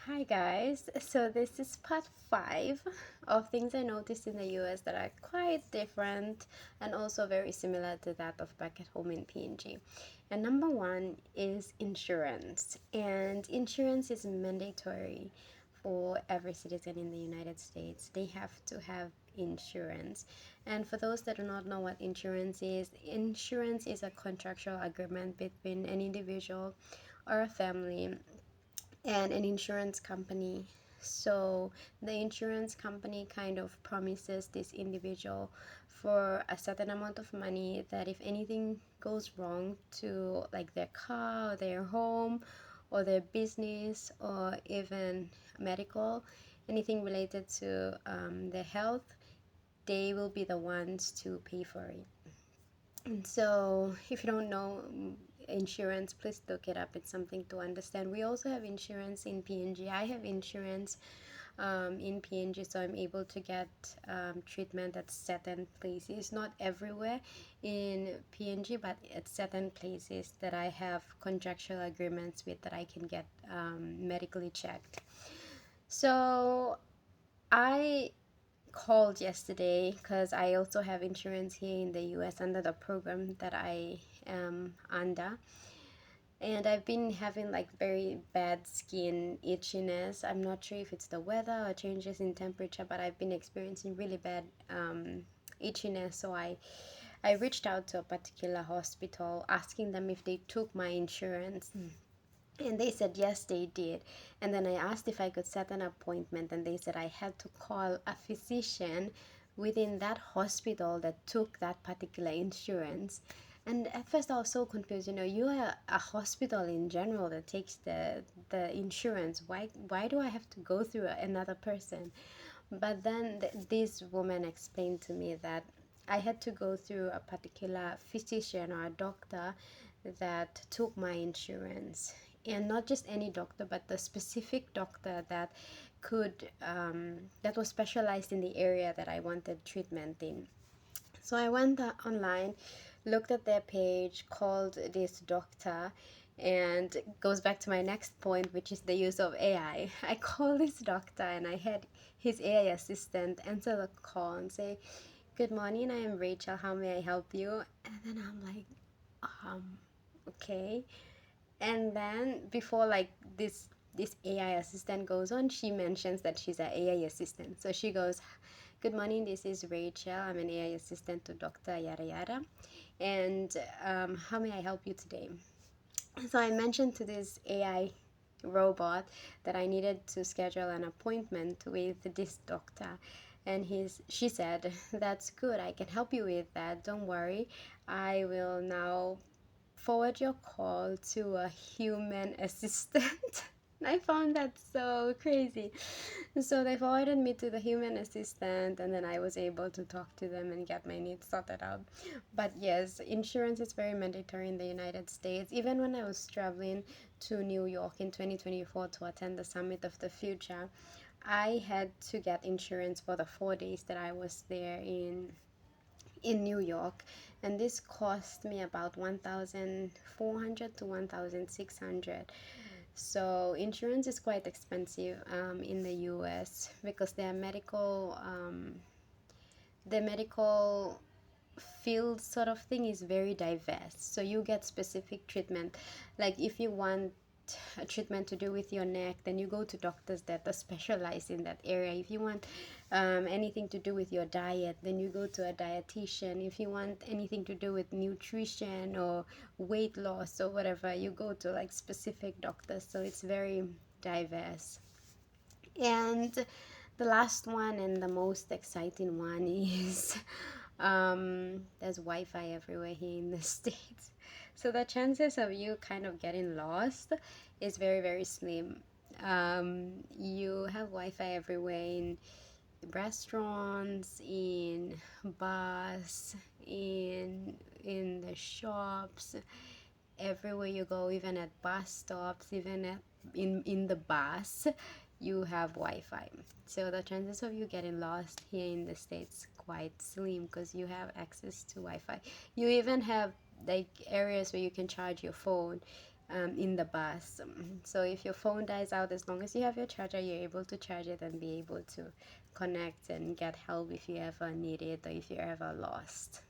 Hi guys, so this is part 5 of things I noticed in the US that are quite different and also very similar to that of back at home in PNG. And number one is insurance, and insurance is mandatory for every citizen in the United States. They have to have insurance. And for those that do not know what insurance is a contractual agreement between an individual or a family and an insurance company. So the insurance company kind of promises this individual for a certain amount of money that if anything goes wrong to like their car or their home or their business or even medical, anything related to their health, they will be the ones to pay for it. And so, if you don't know insurance, please look it up. It's something to understand. We also have insurance in PNG. I have insurance in PNG, so I'm able to get treatment at certain places. Not everywhere in PNG, but at certain places that I have contractual agreements with that I can get medically checked. So, I called yesterday because I also have insurance here in the US under the program that I am under. And I've been having like very bad skin itchiness. I'm not sure if it's the weather or changes in temperature, but I've been experiencing really bad itchiness. So I reached out to a particular hospital asking them if they took my insurance. And they said yes, they did. And then I asked if I could set an appointment, and they said I had to call a physician within that hospital that took that particular insurance. And at first I was so confused. You are a hospital in general that takes the insurance. Why do I have to go through another person? But then this woman explained to me that I had to go through a particular physician or a doctor that took my insurance, and not just any doctor, but the specific doctor that could that was specialized in the area that I wanted treatment in. So I went online, looked at their page, called this doctor, and goes back to my next point, which is the use of AI. I called this doctor and I had his AI assistant answer the call and say, "Good morning, I am Rachel. How may I help you?" And then I'm like, okay. And then before like this AI assistant goes on, she mentions that she's an AI assistant. So she goes, "Good morning, this is Rachel. I'm an AI assistant to Dr. Yada Yada. And how may I help you today?" So I mentioned to this AI robot that I needed to schedule an appointment with this doctor. And she said, "That's good. I can help you with that. Don't worry. I will now forward your call to a human assistant." I found that so crazy. So they forwarded me to the human assistant, and then I was able to talk to them and get my needs sorted out. But yes, insurance is very mandatory in the United States. Even when I was traveling to New York in 2024 to attend the Summit of the Future, I had to get insurance for the 4 days that I was there in New York, and this cost me about 1,400 to 1,600. So insurance is quite expensive in the US because the medical field sort of thing is very diverse. So you get specific treatment. Like if you want a treatment to do with your neck, then you go to doctors that are specialized in that area. If you want anything to do with your diet, then you go to a dietitian. If you want anything to do with nutrition or weight loss or whatever, you go to like specific doctors. So it's very diverse. And the last one and the most exciting one is there's Wi-Fi everywhere here in the States. So the chances of you kind of getting lost is very, very slim. You have Wi-Fi everywhere in restaurants, in bars, in the shops, everywhere you go, even at bus stops, even in the bus, you have Wi-Fi. So the chances of you getting lost here in the States quite slim because you have access to Wi-Fi. You even have like areas where you can charge your phone. in the bus. So if your phone dies out, as long as you have your charger, you're able to charge it and be able to connect and get help if you ever need it or if you're ever lost.